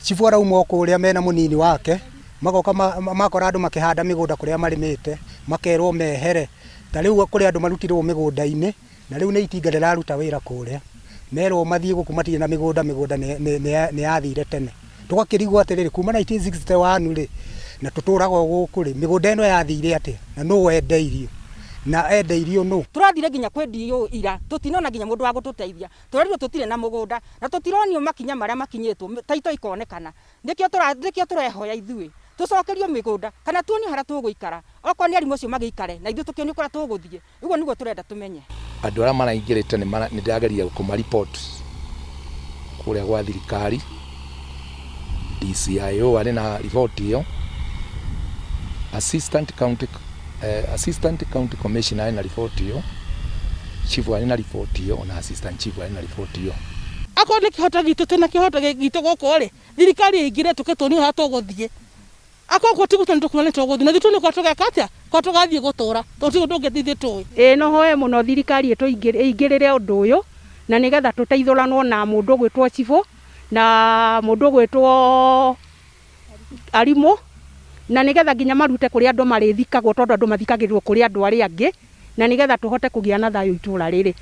Chifu arauma kuria mena munini wake magoka makora andu makihanda migunda kuria marimite makerwo mehere ta riu kuri andu marutirwo migunda-ini na riu ni itinga riraruta wira kuria merwo mathie guku matirĩ na migunda ni yathire tene tugakirigwo atiriri kuma 1961 ri na tuturaga guku ri migunda ino yathire atia na no wendeirio na endeirio no turathire nginya kwendio ira tutinona nginya mundu wa gututeithia turerirwo tutire na mugunda na tutironio makinya maria makinyitwo taito ikonekana nikio turehoya ithui tucokerio migunda kana tuonio hara tuguikara oko ni arimo cio magikare na ithu tukionio kura tuguthie uguo niguo turenda tumenye andu aria maraingirite ni ndageria kuma report kuria gwa thirikari DCIO ari na report iyo Assistant County Commissioner na report iyo, Chief ari na report iyo na Assistant Chief ari na report iyo. Ako ni kihota gitu tena kihota gitu goko ri thirikari ingire tuketoni ha tuguthie ako ko tigu tani tukumane tuguthie na thituni ko tugekatia ko tugathie gutura tutigu ndungithithie tui no hoye muno thirikari etu ingirire undu uyu na nigetha tuteithuranwo na mundu gwitwo Chief na mundu gwitwo Arimo na nigetha nginya marute kuri andu marithikagwo tondu andu mathikagirwo kuri andu aria angi na nigetha tuhote kugia na thayu itura riri.